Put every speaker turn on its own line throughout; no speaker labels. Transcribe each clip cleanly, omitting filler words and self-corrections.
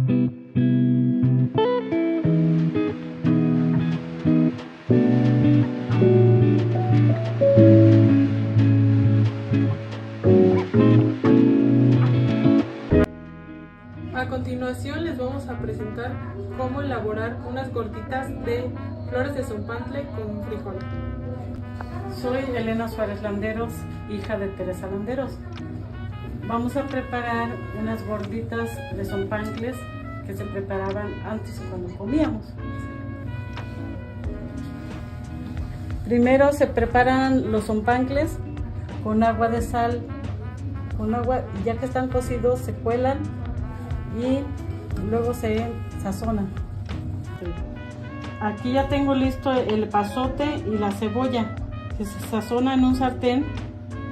A continuación les vamos a presentar cómo elaborar unas gorditas de flores de zompantle con frijol.
Soy Elena Suárez Landeros, hija de Teresa Landeros. Vamos a preparar unas gorditas de zompantles que se preparaban antes cuando comíamos. Primero se preparan los zompantles con agua de sal, ya que están cocidos se cuelan y luego se sazonan. Aquí ya tengo listo el epazote y la cebolla, que se sazona en un sartén.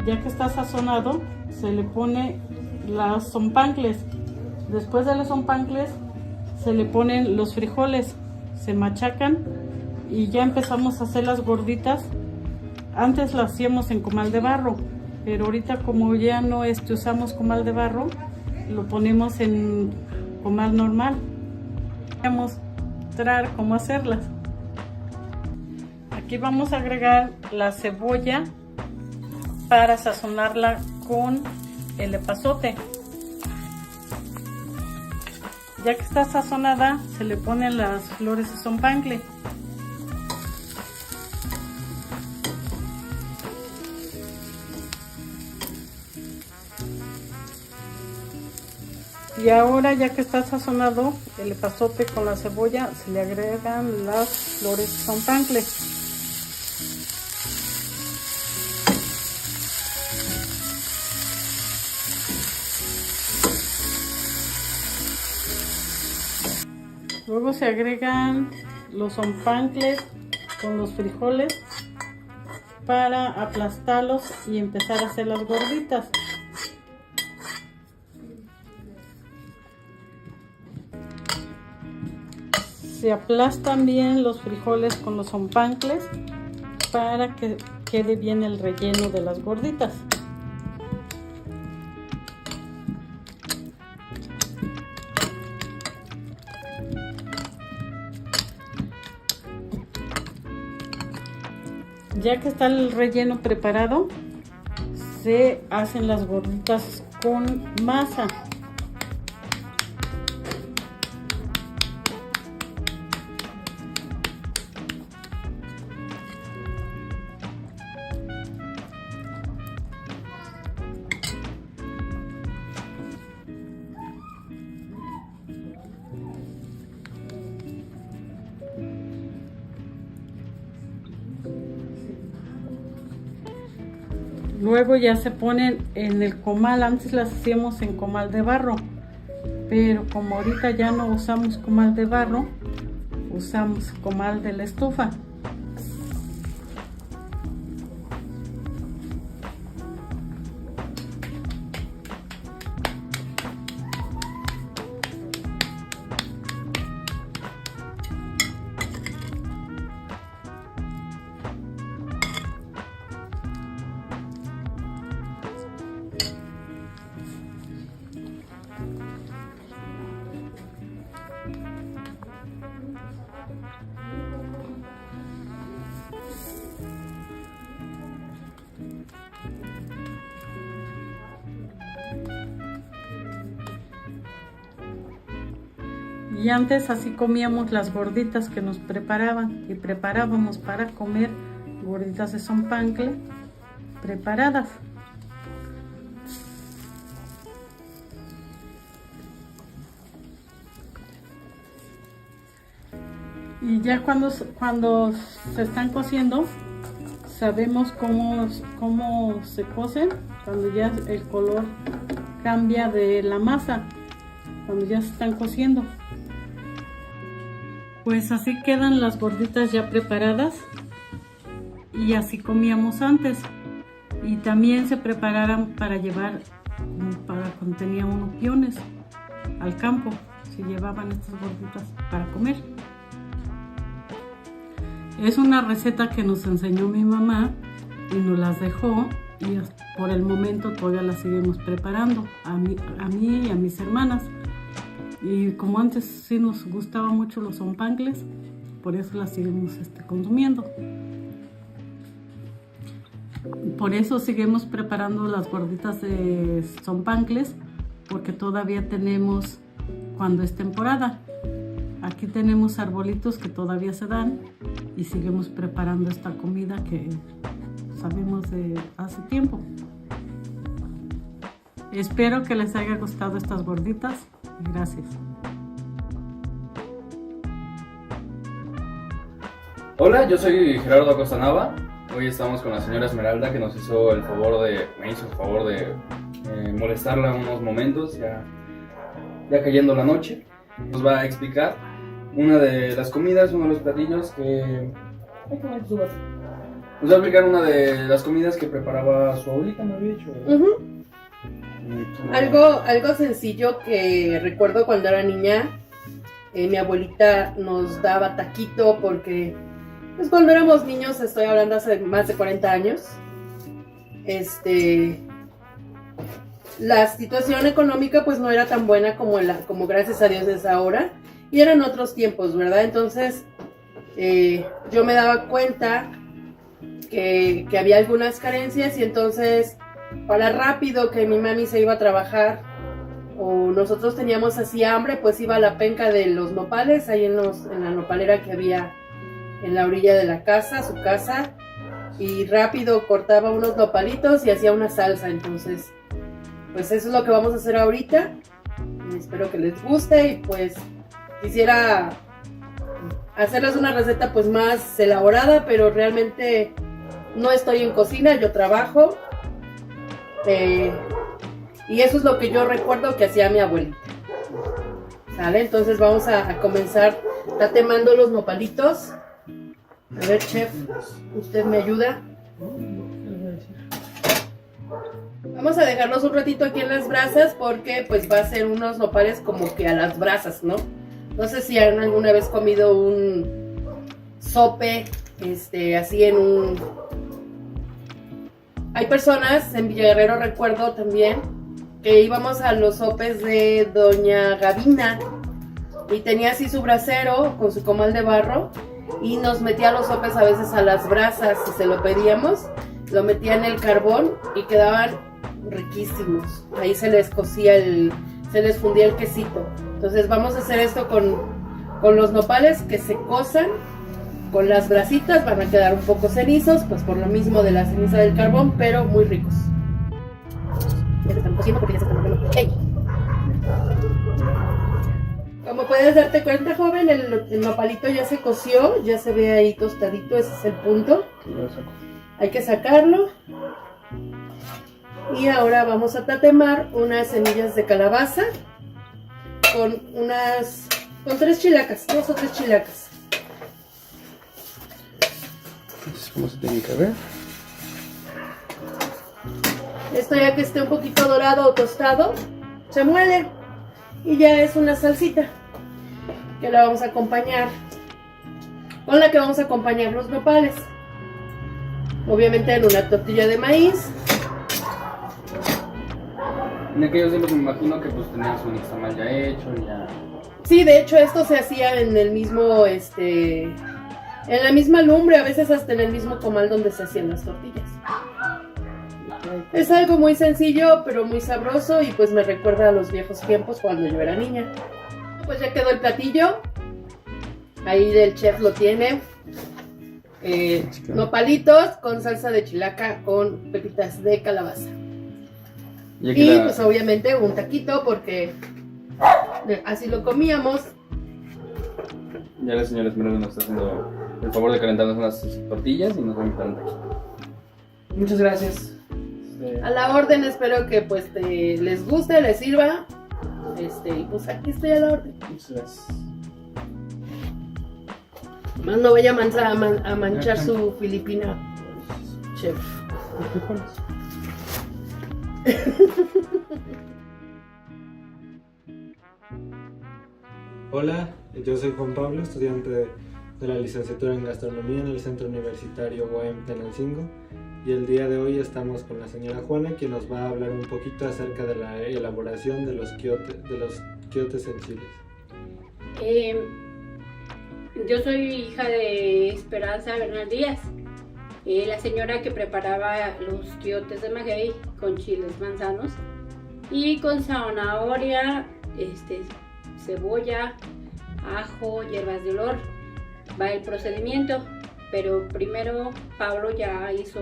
Ya que está sazonado, se le pone los zompantles. Después de los zompantles se le ponen los frijoles, se machacan y ya empezamos a hacer las gorditas. Antes las hacíamos en comal de barro, pero ahorita como ya no usamos comal de barro, lo ponemos en comal normal. Vamos a mostrar cómo hacerlas. Aquí vamos a agregar la cebolla para sazonarla con el epazote. Ya que está sazonada, se le ponen las flores de zompantle. Y ahora, ya que está sazonado el epazote con la cebolla, se le agregan las flores de zompantle. Luego se agregan los zompantles con los frijoles para aplastarlos y empezar a hacer las gorditas. Se aplastan bien los frijoles con los zompantles para que quede bien el relleno de las gorditas. Ya que está el relleno preparado, se hacen las gorditas con masa. Luego ya se ponen en el comal. Antes las hacíamos en comal de barro, pero como ahorita ya no usamos comal de barro, usamos comal de la estufa. Y antes así comíamos las gorditas que nos preparaban y preparábamos para comer gorditas de zompantle preparadas. Y ya cuando se están cociendo, sabemos cómo se cocen, cuando ya el color cambia de la masa, cuando ya se están cociendo. Pues así quedan las gorditas ya preparadas y así comíamos antes. Y también se prepararan para llevar, para cuando tenía unos piones al campo, se llevaban estas gorditas para comer. Es una receta que nos enseñó mi mamá y nos las dejó, y por el momento todavía las seguimos preparando a mí y a mis hermanas. Y como antes sí nos gustaba mucho los zompantles, por eso las seguimos consumiendo. Por eso seguimos preparando las gorditas de zompantles, porque todavía tenemos cuando es temporada. Aquí tenemos arbolitos que todavía se dan y seguimos preparando esta comida que sabemos de hace tiempo. Espero que les haya gustado estas gorditas y gracias.
Hola, yo soy Gerardo Acosta Nava. Hoy estamos con la señora Esmeralda, que me hizo el favor de molestarla unos momentos, ya cayendo la noche. Nos va a explicar una de las comidas, uno de los platillos que... Nos va a explicar una de las comidas que preparaba su abuelita, me había dicho.
Algo sencillo que recuerdo cuando era niña. Mi abuelita nos daba taquito porque pues cuando éramos niños, estoy hablando hace más de 40 años, la situación económica pues no era tan buena como gracias a Dios es ahora, y eran otros tiempos, ¿verdad? Entonces yo me daba cuenta que había algunas carencias, y entonces para rápido que mi mami se iba a trabajar o nosotros teníamos así hambre, pues iba a la penca de los nopales, ahí en la nopalera que había en la orilla de la casa, su casa, y rápido cortaba unos nopalitos y hacía una salsa. Entonces pues eso es lo que vamos a hacer ahorita. Espero que les guste, y pues quisiera hacerles una receta pues más elaborada, pero realmente no estoy en cocina, yo trabajo. Y eso es lo que yo recuerdo que hacía mi abuelita. ¿Sale? Entonces vamos a comenzar tatemando los nopalitos. A ver, chef, ¿usted me ayuda? Vamos a dejarlos un ratito aquí en las brasas, porque pues va a ser unos nopales como que a las brasas, ¿no? No sé si han alguna vez comido un sope, así en un... Hay personas en Villaguerrero, recuerdo también, que íbamos a los sopes de Doña Gavina y tenía así su brasero con su comal de barro y nos metía los sopes a veces a las brasas. Si se lo pedíamos, lo metía en el carbón y quedaban riquísimos. Ahí se les cocía se les fundía el quesito. Entonces vamos a hacer esto con los nopales que se cosan. Con las brasitas van a quedar un poco cenizos, pues por lo mismo de la ceniza del carbón, pero muy ricos. Ya se están cociendo porque ya se están moviendo. ¡Ey! Como puedes darte cuenta, joven, el nopalito ya se coció, ya se ve ahí tostadito, ese es el punto. Hay que sacarlo. Y ahora vamos a tatemar unas semillas de calabaza con 3 chilacas, 2 o 3 chilacas.
¿Cómo se tiene que ver?
Esto ya que esté un poquito dorado o tostado, se muele y ya es una salsita que la vamos a acompañar, con la que vamos a acompañar los nopales. Obviamente en una tortilla de maíz.
En aquellos tiempos me imagino que pues tenías un nixtamal ya hecho, ya...
Sí, de hecho esto se hacía en el mismo, en la misma lumbre, a veces hasta en el mismo comal donde se hacían las tortillas. Es algo muy sencillo, pero muy sabroso, y pues me recuerda a los viejos tiempos cuando yo era niña. Pues ya quedó el platillo. Ahí el chef lo tiene. Nopalitos con salsa de chilaca con pepitas de calabaza. Y pues obviamente un taquito, porque así lo comíamos.
Ya la señora Esmeralda nos está haciendo el favor de calentarnos unas tortillas y nos va a invitar un taquito. Muchas gracias.
A la orden, espero que pues les guste, les sirva. Y pues aquí estoy a la orden.
Muchas gracias.
Más no vaya a manchar su filipina, chef.
Hola, yo soy Juan Pablo, estudiante de la licenciatura en gastronomía en el Centro Universitario UAM Tenancingo, y el día de hoy estamos con la señora Juana, quien nos va a hablar un poquito acerca de la elaboración de los quiotes en chiles?
Yo soy hija de Esperanza Bernal Díaz, la señora que preparaba los quiotes de maguey con chiles manzanos y con zanahoria, cebolla, ajo, hierbas de olor. Va el procedimiento, pero primero Pablo ya hizo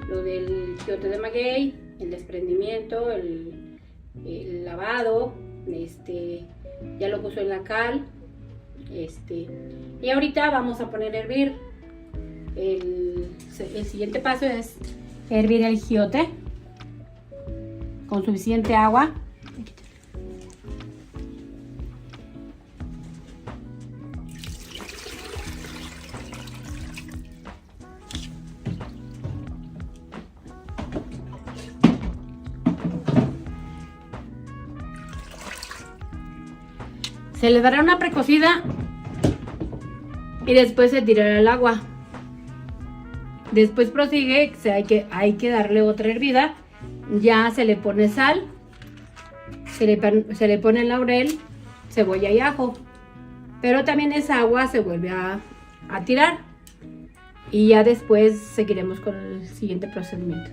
lo del quiote de maguey, el desprendimiento, el lavado, ya lo puso en la cal, y ahorita vamos a poner a hervir. El siguiente paso es hervir el quiote con suficiente agua. Se le dará una precocida y después se tirará el agua. Después prosigue, hay que darle otra hervida. Ya se le pone sal, se le pone laurel, cebolla y ajo. Pero también esa agua se vuelve a tirar. Y ya después seguiremos con el siguiente procedimiento.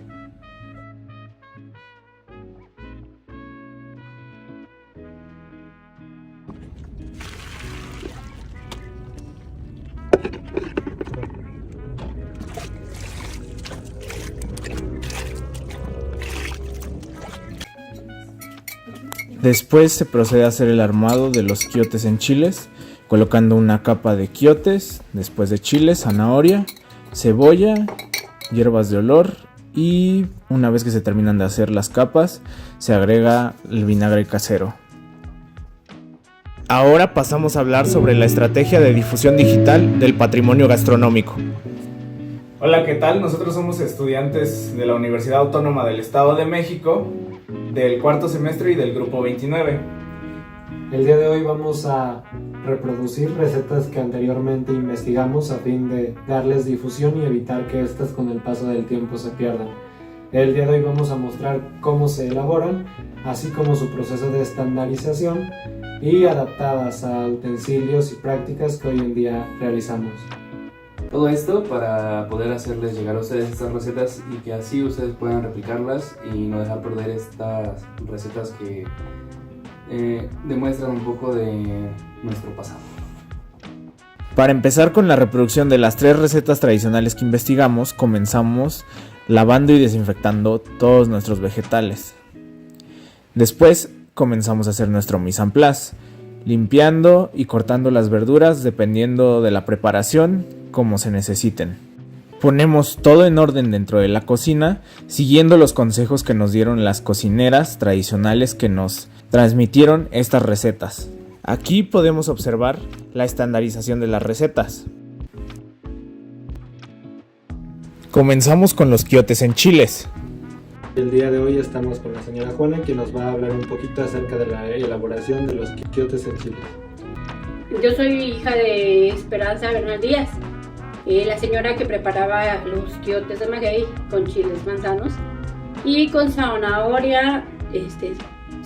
Después se procede a hacer el armado de los quiotes en chiles, colocando una capa de quiotes, después de chiles, zanahoria, cebolla, hierbas de olor y una vez que se terminan de hacer las capas, se agrega el vinagre casero. Ahora pasamos a hablar sobre la estrategia de difusión digital del patrimonio gastronómico.
Hola, ¿qué tal? Nosotros somos estudiantes de la Universidad Autónoma del Estado de México, del cuarto semestre y del grupo 29.
El día de hoy vamos a reproducir recetas que anteriormente investigamos a fin de darles difusión y evitar que estas con el paso del tiempo se pierdan. El día de hoy vamos a mostrar cómo se elaboran, así como su proceso de estandarización y adaptadas a utensilios y prácticas que hoy en día realizamos.
Todo esto para poder hacerles llegar a ustedes estas recetas y que así ustedes puedan replicarlas y no dejar perder estas recetas que demuestran un poco de nuestro pasado.
Para empezar con la reproducción de las 3 recetas tradicionales que investigamos, comenzamos lavando y desinfectando todos nuestros vegetales. Después comenzamos a hacer nuestro mise en place, limpiando y cortando las verduras dependiendo de la preparación, como se necesiten. Ponemos todo en orden dentro de la cocina, siguiendo los consejos que nos dieron las cocineras tradicionales que nos transmitieron estas recetas. Aquí podemos observar la estandarización de las recetas. Comenzamos con los quiotes en chiles.
El día de hoy estamos con la señora Juana, quien nos va a hablar un poquito acerca de la elaboración de los quiotes en chiles.
Yo soy hija de Esperanza Bernal Díaz, la señora que preparaba los quiotes de maguey con chiles manzanos y con zanahoria,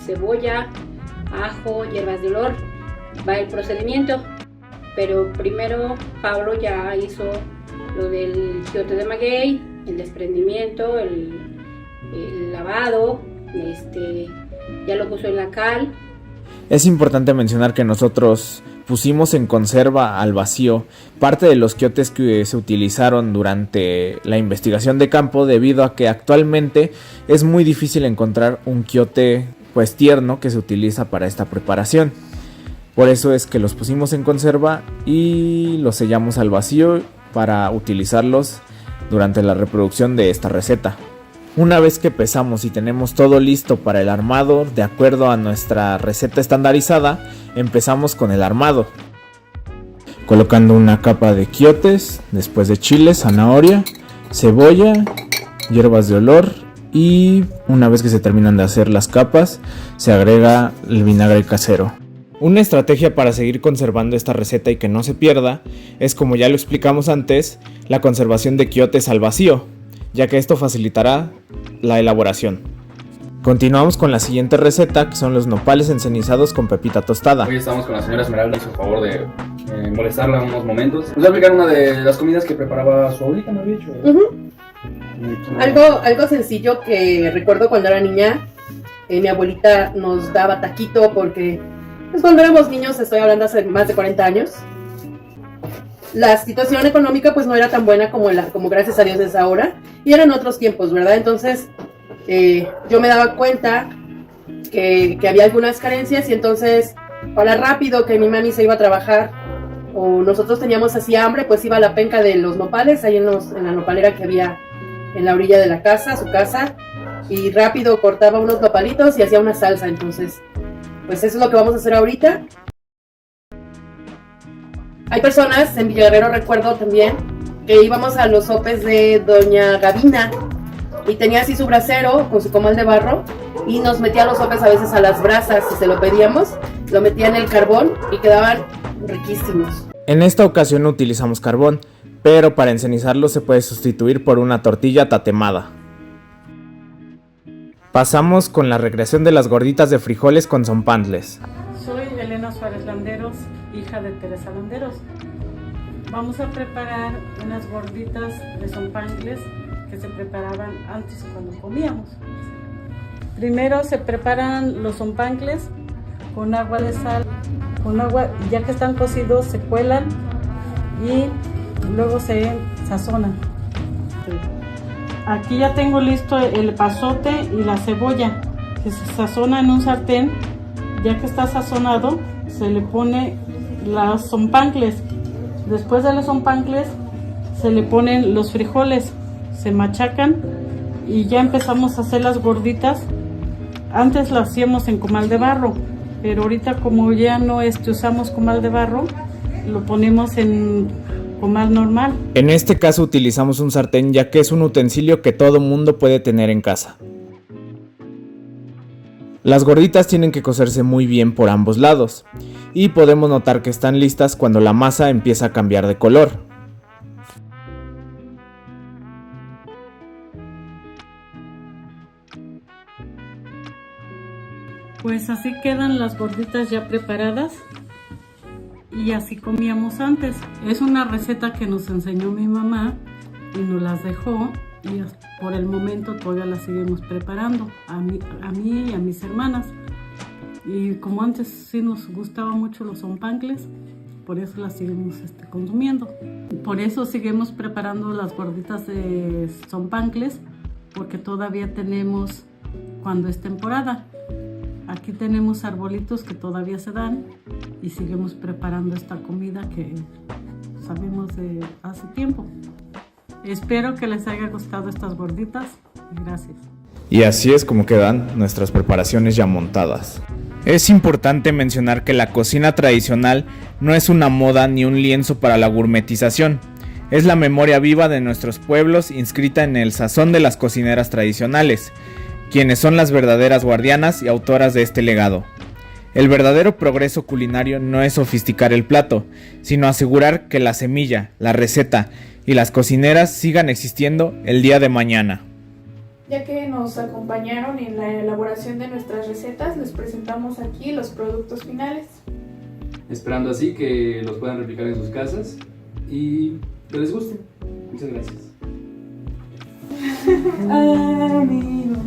cebolla, ajo, hierbas de olor. Va el procedimiento, pero primero Pablo ya hizo lo del quiote de maguey, el desprendimiento, el lavado, ya lo puso en la cal.
Es importante mencionar que nosotros pusimos en conserva al vacío parte de los quiotes que se utilizaron durante la investigación de campo, debido a que actualmente es muy difícil encontrar un quiote tierno que se utiliza para esta preparación. Por eso es que los pusimos en conserva y los sellamos al vacío para utilizarlos durante la reproducción de esta receta. Una vez que pesamos y tenemos todo listo para el armado de acuerdo a nuestra receta estandarizada, empezamos con el armado. Colocando una capa de quiotes, después de chiles, zanahoria, cebolla, hierbas de olor y una vez que se terminan de hacer las capas, se agrega el vinagre casero. Una estrategia para seguir conservando esta receta y que no se pierda es, como ya lo explicamos antes, la conservación de quiotes al vacío, ya que esto facilitará la elaboración. Continuamos con la siguiente receta, que son los nopales encenizados con pepita tostada.
Hoy estamos con la señora Esmeralda, hizo el favor de molestarla unos momentos. Nos va a explicar una de las comidas que preparaba su abuelita, me había dicho.
Algo sencillo que recuerdo cuando era niña. Mi abuelita nos daba taquito porque pues cuando éramos niños, estoy hablando hace más de 40 años, la situación económica pues no era tan buena como gracias a Dios es ahora, y eran otros tiempos, ¿verdad? Entonces yo me daba cuenta que había algunas carencias, y entonces para rápido que mi mami se iba a trabajar o nosotros teníamos así hambre, pues iba a la penca de los nopales, ahí en la nopalera que había en la orilla de la casa, su casa, y rápido cortaba unos nopalitos y hacía una salsa. Entonces pues eso es lo que vamos a hacer ahorita. Hay personas en Villaguerrero, recuerdo también, que íbamos a los sopes de doña Gavina y tenía así su brasero con su comal de barro y nos metía los sopes a veces a las brasas. Si se lo pedíamos, lo metía en el carbón y quedaban riquísimos.
En esta ocasión no utilizamos carbón, pero para encenizarlo se puede sustituir por una tortilla tatemada. Pasamos con la recreación de las gorditas de frijoles con zompantles.
Soy Elena Suárez Landeros, hija de Teresa Landeros. Vamos a preparar unas gorditas de zompantles que se preparaban antes cuando comíamos. Primero se preparan los zompantles con agua de sal, y ya que están cocidos se cuelan y luego se sazonan. Aquí ya tengo listo el epazote y la cebolla, que se sazona en un sartén. Ya que está sazonado, se le pone los zompantles. Después de los zompantles se le ponen los frijoles, se machacan y ya empezamos a hacer las gorditas. Antes las hacíamos en comal de barro, pero ahorita como ya no usamos comal de barro, lo ponemos en comal normal.
En este caso utilizamos un sartén, ya que es un utensilio que todo mundo puede tener en casa. Las gorditas tienen que cocerse muy bien por ambos lados, y podemos notar que están listas cuando la masa empieza a cambiar de color.
Pues así quedan las gorditas ya preparadas y así comíamos antes. Es una receta que nos enseñó mi mamá y nos las dejó, y por el momento todavía las seguimos preparando a mí y a mis hermanas. Y como antes sí nos gustaba mucho los zompantles, por eso las seguimos consumiendo. Por eso seguimos preparando las gorditas de zompantles, porque todavía tenemos cuando es temporada. Aquí tenemos arbolitos que todavía se dan y seguimos preparando esta comida que sabemos de hace tiempo. Espero que les haya gustado estas gorditas y gracias.
Y así es como quedan nuestras preparaciones ya montadas. Es importante mencionar que la cocina tradicional no es una moda ni un lienzo para la gourmetización. Es la memoria viva de nuestros pueblos inscrita en el sazón de las cocineras tradicionales, quienes son las verdaderas guardianas y autoras de este legado. El verdadero progreso culinario no es sofisticar el plato, sino asegurar que la semilla, la receta y las cocineras sigan existiendo el día de mañana.
Ya que nos acompañaron en la elaboración de nuestras recetas, les presentamos aquí los productos finales.
Esperando así que los puedan replicar en sus casas y que les guste. Muchas gracias.
Amigos,